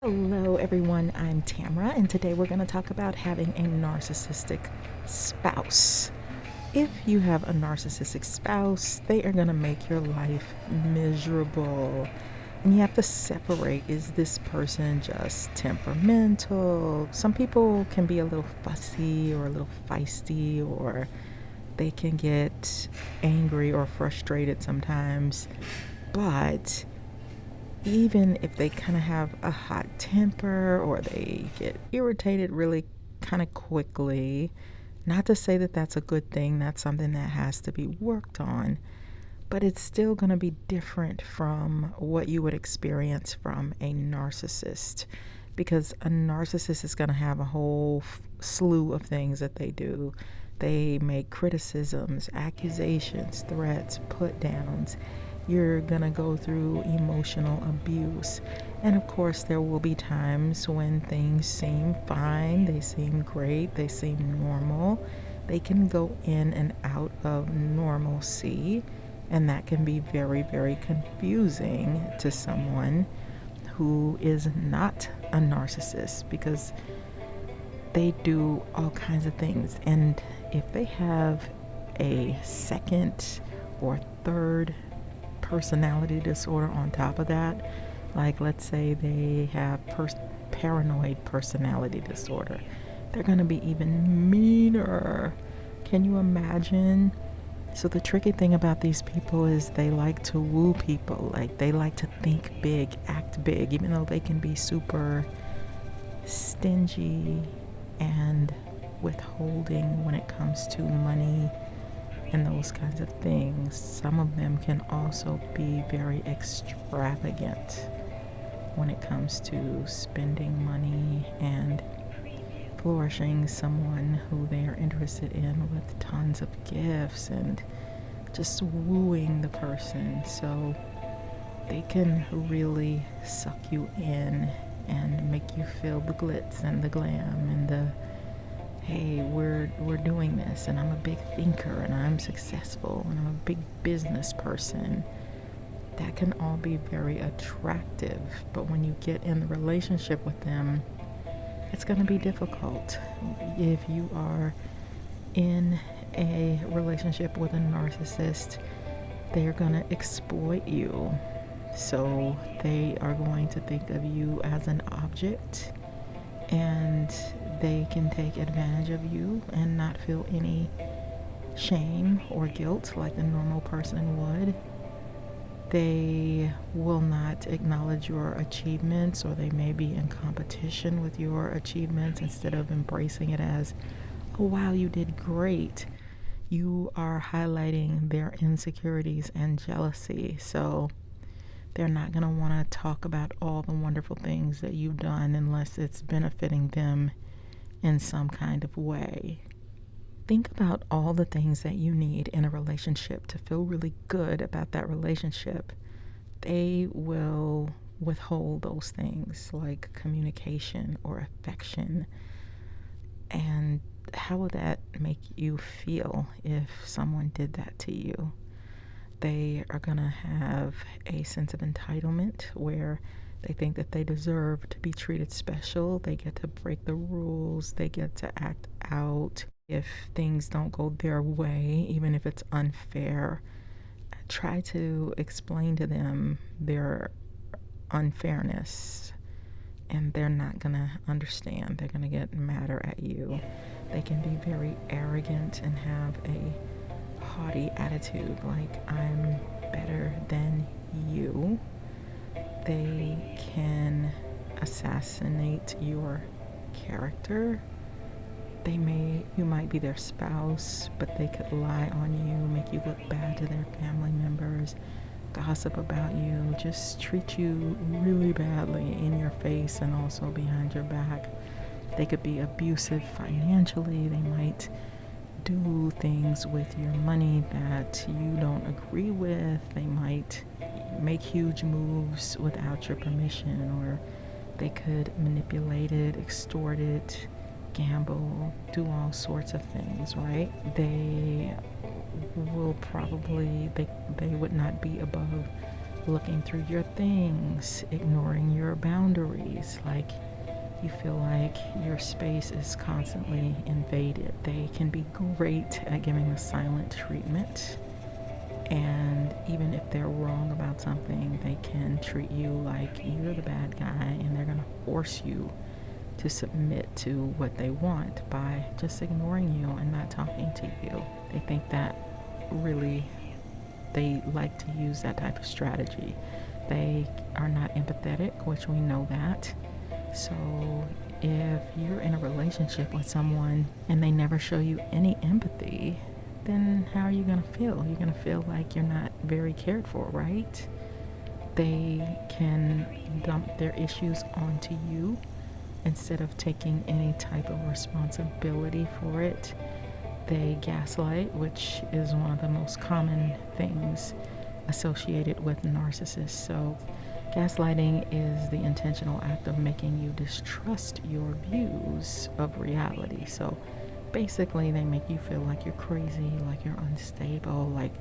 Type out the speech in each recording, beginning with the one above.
Hello everyone, I'm Tamara, and today we're going to talk about having a narcissistic spouse. If you have a narcissistic spouse, they are going to make your life miserable. And you have to separate, is this person just temperamental? Some people can be a little fussy or a little feisty, or they can get angry or frustrated sometimes. But even if they kind of have a hot temper or they get irritated really kind of quickly, not to say that that's a good thing, that's something that has to be worked on, but it's still going to be different from what you would experience from a narcissist, because a narcissist is going to have a whole slew of things that they do. They make criticisms, accusations, threats, put downs. You're gonna go through emotional abuse. And of course, there will be times when things seem fine, they seem great, they seem normal. They can go in and out of normalcy, and that can be very, very confusing to someone who is not a narcissist, because they do all kinds of things. And if they have a second or third personality disorder on top of that, like let's say they have paranoid personality disorder, they're going to be even meaner. Can you imagine? So the tricky thing about these people is they like to woo people. Like, they like to think big, act big, even though they can be super stingy and withholding when it comes to money and those kinds of things. Some of them can also be very extravagant when it comes to spending money and flourishing someone who they are interested in with tons of gifts and just wooing the person. So they can really suck you in and make you feel the glitz and the glam and the, hey, we're doing this, and I'm a big thinker, and I'm successful, and I'm a big business person. That can all be very attractive, but when you get in the relationship with them, it's going to be difficult. If you are in a relationship with a narcissist, they're going to exploit you. So they are going to think of you as an object, and they can take advantage of you and not feel any shame or guilt like a normal person would. They will not acknowledge your achievements, or they may be in competition with your achievements instead of embracing it as, oh wow, you did great. You are highlighting their insecurities and jealousy. So they're not going to want to talk about all the wonderful things that you've done unless it's benefiting them in some kind of way. Think about all the things that you need in a relationship to feel really good about that relationship. They will withhold those things like communication or affection. And how would that make you feel if someone did that to you? They are going to have a sense of entitlement where they think that they deserve to be treated special. They get to break the rules. They get to act out if things don't go their way, even if it's unfair. Try to explain to them their unfairness, and they're not going to understand. They're going to get madder at you. They can be very arrogant and have a haughty attitude, like, I'm better than you. They can assassinate your character. You might be their spouse, but they could lie on you, make you look bad to their family members, gossip about you, just treat you really badly in your face and also behind your back. They could be abusive financially. They might do things with your money that you don't agree with. They might make huge moves without your permission, or they could manipulate it, extort it, gamble, do all sorts of things, right? They will probably, they would not be above looking through your things, ignoring your boundaries. Like, you feel like your space is constantly invaded. They can be great at giving the silent treatment. And even if they're wrong about something, they can treat you like you're the bad guy, and they're going to force you to submit to what they want by just ignoring you and not talking to you. They think that really, they like to use that type of strategy. They are not empathetic, which we know that. So if you're in a relationship with someone and they never show you any empathy, then how are you going to feel? You're going to feel like you're not very cared for, right? They can dump their issues onto you instead of taking any type of responsibility for it. They gaslight, which is one of the most common things associated with narcissists. So gaslighting is the intentional act of making you distrust your views of reality. So basically, they make you feel like you're crazy, like you're unstable, like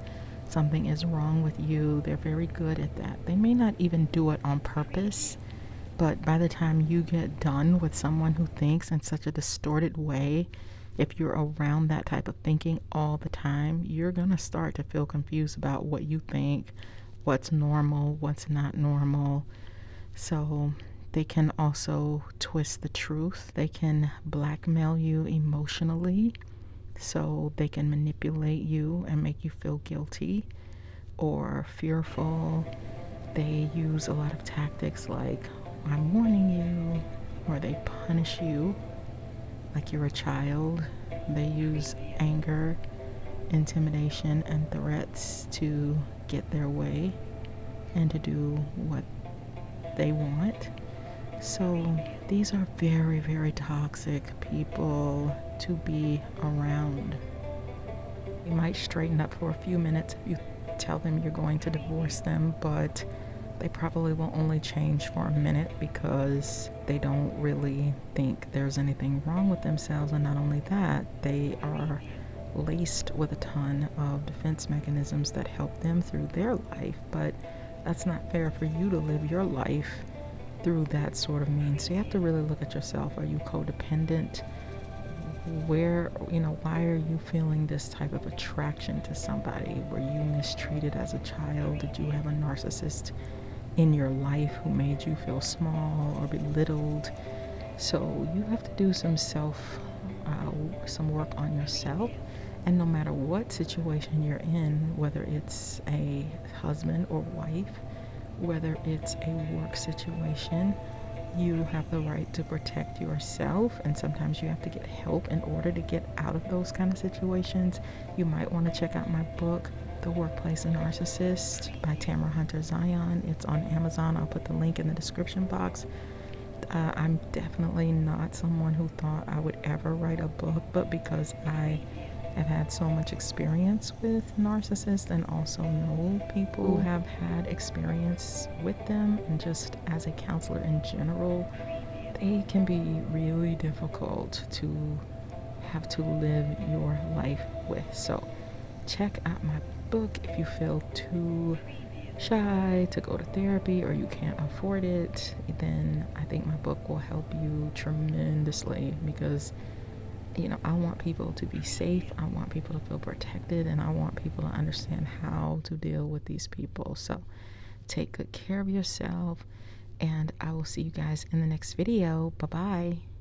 something is wrong with you. They're very good at that. They may not even do it on purpose, but by the time you get done with someone who thinks in such a distorted way, if you're around that type of thinking all the time, you're going to start to feel confused about what you think, what's normal, what's not normal. So they can also twist the truth. They can blackmail you emotionally, so they can manipulate you and make you feel guilty or fearful. They use a lot of tactics like, I'm warning you, or they punish you like you're a child. They use anger, intimidation, and threats to get their way and to do what they want. So these are very, very toxic people to be around. You might straighten up for a few minutes if you tell them you're going to divorce them, but they probably will only change for a minute because they don't really think there's anything wrong with themselves. And not only that, they are laced with a ton of defense mechanisms that help them through their life, but that's not fair for you to live your life through that sort of means. So you have to really look at yourself. Are you codependent? Why are you feeling this type of attraction to somebody? Were you mistreated as a child? Did you have a narcissist in your life who made you feel small or belittled? So you have to do some work on yourself. And no matter what situation you're in, whether it's a husband or wife, whether it's a work situation, you have the right to protect yourself, and sometimes you have to get help in order to get out of those kind of situations. You might want to check out my book, The Workplace NaRCISSiST by Tamara Zyon. It's on Amazon. I'll put the link in the description box. I'm definitely not someone who thought I would ever write a book, but because I have had so much experience with narcissists and also know people who have had experience with them, and just as a counselor in general, they can be really difficult to have to live your life with. So check out my book. If you feel too shy to go to therapy or you can't afford it, then I think my book will help you tremendously, because I want people to be safe, I want people to feel protected, and I want people to understand how to deal with these people. So take good care of yourself, and I will see you guys in the next video. Bye-bye.